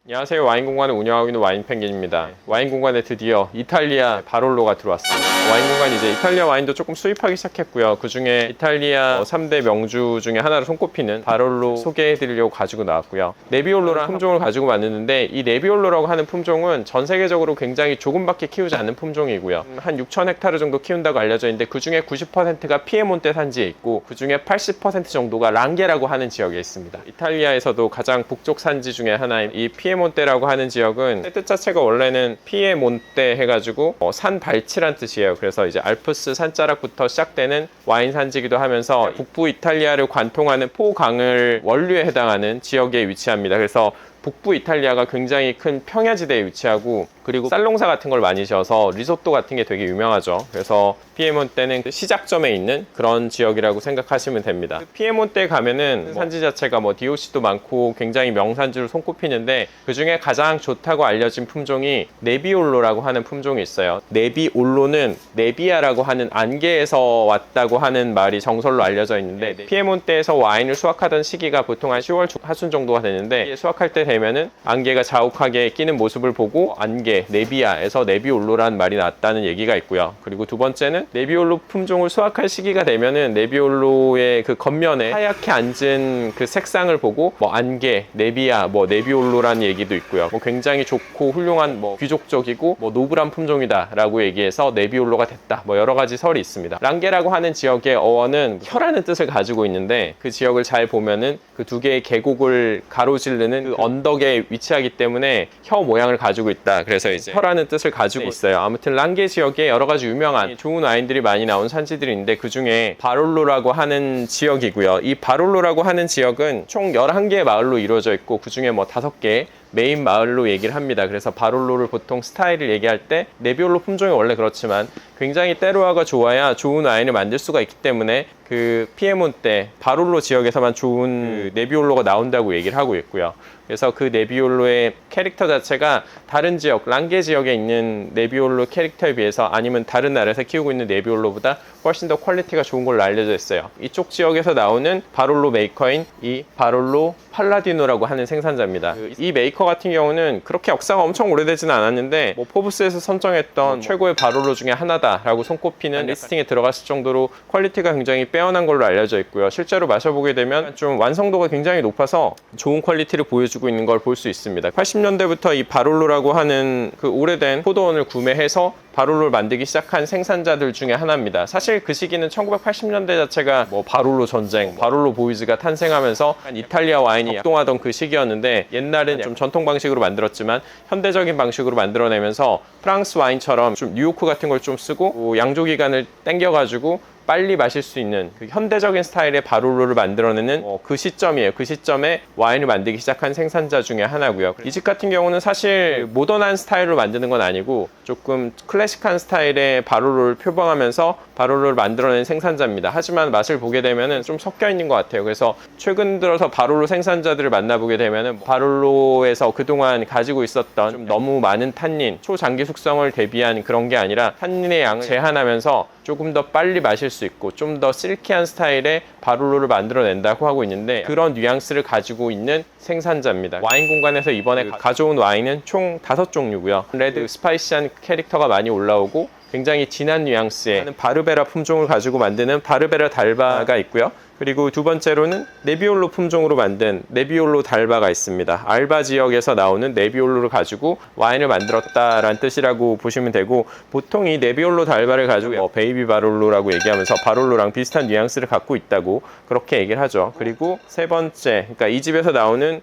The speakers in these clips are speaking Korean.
안녕하세요. 와인공간을 운영하고 있는 와인펭귄입니다. 와인공간에 드디어 이탈리아 바롤로가 들어왔습니다. 와인공간이 이제 이탈리아 와인도 조금 수입하기 시작했고요. 그 중에 이탈리아 3대 명주 중에 하나로 손꼽히는 바롤로 소개해드리려고 가지고 나왔고요. 네비올로라는 품종을 가지고 왔는데, 이 네비올로라고 하는 품종은 전 세계적으로 굉장히 조금밖에 키우지 않는 품종이고요. 한 6,000헥타르 정도 키운다고 알려져 있는데, 그 중에 90%가 피에몬테 산지에 있고, 그 중에 80% 정도가 랑게라고 하는 지역에 있습니다. 이탈리아에서도 가장 북쪽 산지 중에 하나인 이 피에몬테라고 하는 지역은 뜻 자체가 원래는 피에몬테 해가지고 산 발치란 뜻이에요. 그래서 이제 알프스 산자락부터 시작되는 와인 산지기도 하면서 북부 이탈리아를 관통하는 포강을 원류에 해당하는 지역에 위치합니다. 그래서 북부 이탈리아가 굉장히 큰 평야지대에 위치하고, 그리고 쌀농사 같은 걸 많이 지어서 리조또 같은 게 되게 유명하죠. 그래서 피에몬테는 시작점에 있는 그런 지역이라고 생각하시면 됩니다. 피에몬테 가면은 산지 자체가 DOC도 많고 굉장히 명산지로 손꼽히는데, 그 중에 가장 좋다고 알려진 품종이 네비올로라고 하는 품종이 있어요. 네비올로는 네비아라고 하는 안개에서 왔다고 하는 말이 정설로 알려져 있는데, 피에몬테에서 와인을 수확하던 시기가 보통 한 10월 하순 정도가 되는데, 수확할 때 되면은 안개가 자욱하게 끼는 모습을 보고 안개, 네비아에서 네비올로라는 말이 났다는 얘기가 있고요. 그리고 두 번째는 네비올로 품종을 수확할 시기가 되면은 네비올로의 그 겉면에 하얗게 앉은 그 색상을 보고 안개, 네비아, 네비올로라는 얘기도 있고요. 굉장히 좋고 훌륭한 귀족적이고 노블한 품종이다 라고 얘기해서 네비올로가 됐다, 여러 가지 설이 있습니다. 랑게라고 하는 지역의 어원은 혀라는 뜻을 가지고 있는데, 그 지역을 잘 보면은 그 두 개의 계곡을 가로지르는 그 언덕에 위치하기 때문에 혀 모양을 가지고 있다. 그래서 이제 혀라는 뜻을 가지고 있어요. 아무튼 랑게 지역에 여러 가지 유명한 좋은 와인들이 많이 나온 산지들이 있는데, 그 중에 바롤로라고 하는 지역이고요. 이 바롤로라고 하는 지역은 총 11개의 마을로 이루어져 있고, 그 중에 5개 메인 마을로 얘기를 합니다. 그래서 바롤로를 보통 스타일을 얘기할 때, 네비올로 품종이 원래 그렇지만 굉장히 때로화가 좋아야 좋은 와인을 만들 수가 있기 때문에 그 피에몬테 바롤로 지역에서만 좋은 그 네비올로가 나온다고 얘기를 하고 있고요. 그래서 그 네비올로의 캐릭터 자체가 다른 지역, 랑게 지역에 있는 네비올로 캐릭터에 비해서, 아니면 다른 나라에서 키우고 있는 네비올로보다 훨씬 더 퀄리티가 좋은 걸로 알려져 있어요. 이쪽 지역에서 나오는 바롤로 메이커인 이 바롤로 팔라디노라고 하는 생산자입니다. 이 메이커 같은 경우는 그렇게 역사가 엄청 오래되지는 않았는데, 포브스에서 선정했던 최고의 바롤로 중에 하나다라고 손꼽히는 리스팅에 들어갔을 정도로 퀄리티가 굉장히 빼어난 걸로 알려져 있고요. 실제로 마셔보게 되면 좀 완성도가 굉장히 높아서 좋은 퀄리티를 보여주고 있는 걸 볼 수 있습니다. 80년대부터 이 바롤로라고 하는 그 오래된 포도원을 구매해서 바롤로를 만들기 시작한 생산자들 중에 하나입니다. 사실 그 시기는 1980년대 자체가 바롤로 전쟁, 바롤로 보이즈가 탄생하면서 이탈리아 와인이 역동하던 그 시기였는데, 옛날엔 좀 전통 방식으로 만들었지만 현대적인 방식으로 만들어내면서 프랑스 와인처럼 좀 뉴요크 같은 걸 좀 쓰고 양조 기간을 땡겨가지고 빨리 마실 수 있는 그 현대적인 스타일의 바롤로를 만들어내는 그 시점이에요. 그 시점에 와인을 만들기 시작한 생산자 중에 하나고요. 이 집 같은 경우는 사실 모던한 스타일로 만드는 건 아니고 조금 클래식한 스타일의 바롤로를 표방하면서 바롤로를 만들어낸 생산자입니다. 하지만 맛을 보게 되면은 좀 섞여 있는 것 같아요. 그래서 최근 들어서 바롤로 생산자들을 만나보게 되면은 바롤로에서 그동안 가지고 있었던 좀 너무 많은 탄닌, 초장기 숙성을 대비한 그런 게 아니라 탄닌의 양을 제한하면서 조금 더 빨리 마실 수 있고 좀 더 실키한 스타일의 바롤로를 만들어낸다고 하고 있는데, 그런 뉘앙스를 가지고 있는 생산자입니다. 와인 공간에서 이번에 가져온 와인은 총 5종류고요. 레드 스파이시한 캐릭터가 많이 올라오고 굉장히 진한 뉘앙스의 바르베라 품종을 가지고 만드는 바르베라 달바가 있고요. 그리고 두 번째로는 네비올로 품종으로 만든 네비올로 달바가 있습니다. 알바 지역에서 나오는 네비올로를 가지고 와인을 만들었다라는 뜻이라고 보시면 되고, 보통 이 네비올로 달바를 가지고 베이비 바롤로라고 얘기하면서 바롤로랑 비슷한 뉘앙스를 갖고 있다고 그렇게 얘기를 하죠. 그리고 세 번째, 그러니까 이 집에서 나오는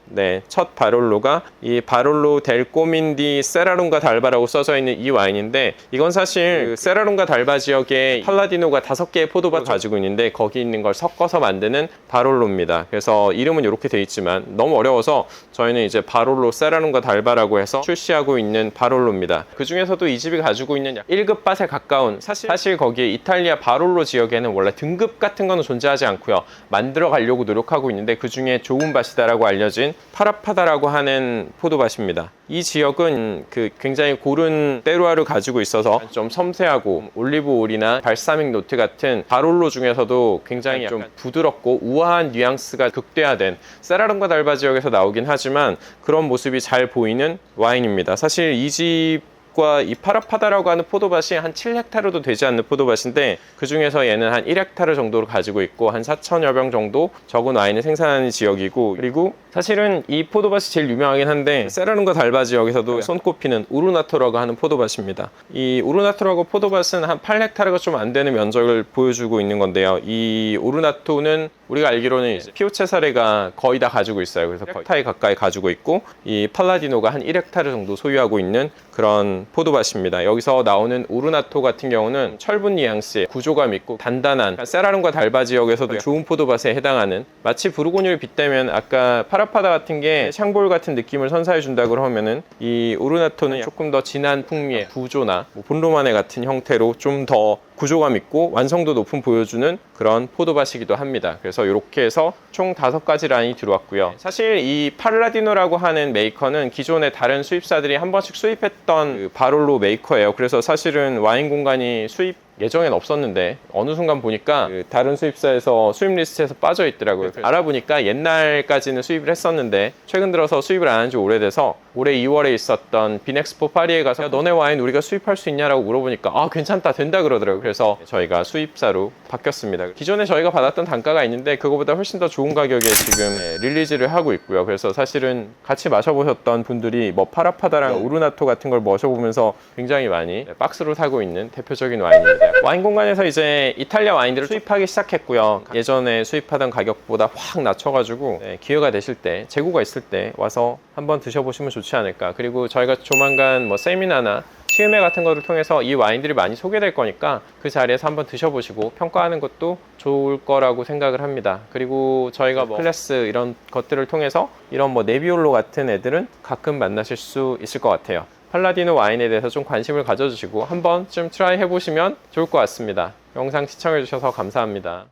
첫 바롤로가 이 바롤로 델 꼬민디 세라룬가 달바라고 써져 있는 이 와인인데, 이건 사실 그 세라룬가 달바 지역에 팔라디노가 5개의 포도밭을 가지고 있는데, 거기 있는 걸 섞어서 만드는 바롤로입니다. 그래서 이름은 이렇게 돼 있지만 너무 어려워서 저희는 이제 바롤로 세라룬가 달바라고 해서 출시하고 있는 바롤로입니다. 그 중에서도 이 집이 가지고 있는 1급 밭에 가까운, 사실 거기에 이탈리아 바롤로 지역에는 원래 등급 같은 거는 존재하지 않고요. 만들어 가려고 노력하고 있는데, 그 중에 좋은 밭이다라고 알려진 파라파다라고 하는 포도밭입니다. 이 지역은 굉장히 고른 때루아를 가지고 있어서 좀 섬세하고 올리브 오일이나 발사믹 노트 같은 바롤로 중에서도 굉장히 좀 부드럽고 우아한 뉘앙스가 극대화된 세라름과 달바 지역에서 나오긴 하지만 그런 모습이 잘 보이는 와인입니다. 사실 이 집과 이 파라파다라고 하는 포도밭이 한 7헥타르도 되지 않는 포도밭인데 그 중에서 얘는 한 1헥타르 정도를 가지고 있고 한 4천여 병 정도 적은 와인을 생산하는 지역이고, 그리고 사실은 이 포도밭이 제일 유명하긴 한데 세라름과 달바 지역에서도 손꼽히는 우르나토라고 하는 포도밭입니다. 이 우르나토라고 포도밭은 한 8헥타르가 좀 안 되는 면적을 보여주고 있는 건데요. 이 우르나토는 우리가 알기로는 이제 피오체사레가 거의 다 가지고 있어요. 그래서 거의 1헥타르 가까이 가지고 있고, 이 팔라디노가 한 1헥타르 정도 소유하고 있는 그런 포도밭입니다. 여기서 나오는 우르나토 같은 경우는 철분 뉘앙스의 구조감 있고 단단한 세라름과 달바 지역에서도 좋은 포도밭에 해당하는, 마치 부르고뉴를 빗대면 아까 파라파다 같은 게 샹볼 같은 느낌을 선사해 준다고 하면은 이 우르나토는 조금 더 진한 풍미의 구조나 본로마네 같은 형태로 좀 더 구조감 있고 완성도 높은 보여주는 그런 포도밭이기도 합니다. 그래서 이렇게 해서 총 5가지 라인이 들어왔고요. 사실 이 팔라디노라고 하는 메이커는 기존의 다른 수입사들이 한 번씩 수입했던 그 바롤로 메이커예요. 그래서 사실은 와인 공간이 수입 예정엔 없었는데 어느 순간 보니까 그 다른 수입사에서 수입 리스트에서 빠져 있더라고요. 알아보니까 옛날까지는 수입을 했었는데 최근 들어서 수입을 안 한 지 오래돼서 올해 2월에 있었던 빈엑스포 파리에 가서 야, 너네 와인 우리가 수입할 수 있냐라고 물어보니까 아 괜찮다 된다 그러더라고요. 그래서 저희가 수입사로 바뀌었습니다. 기존에 저희가 받았던 단가가 있는데 그거보다 훨씬 더 좋은 가격에 지금 릴리즈를 하고 있고요. 그래서 사실은 같이 마셔보셨던 분들이 뭐 파라파다랑 우르나토 같은 걸 마셔보면서 굉장히 많이 박스로 사고 있는 대표적인 와인입니다. 와인 공간에서 이제 이탈리아 와인들을 수입하기 시작했고요. 예전에 수입하던 가격보다 확 낮춰가지고 기회가 되실 때, 재고가 있을 때 와서 한번 드셔보시면 좋지 않을까. 그리고 저희가 조만간 뭐 세미나나 시음회 같은 거를 통해서 이 와인들이 많이 소개될 거니까 그 자리에서 한번 드셔보시고 평가하는 것도 좋을 거라고 생각을 합니다. 그리고 저희가 뭐 클래스 이런 것들을 통해서 이런 뭐 네비올로 같은 애들은 가끔 만나실 수 있을 것 같아요. 팔라디노 와인에 대해서 좀 관심을 가져주시고 한 번쯤 트라이 해보시면 좋을 것 같습니다. 영상 시청해주셔서 감사합니다.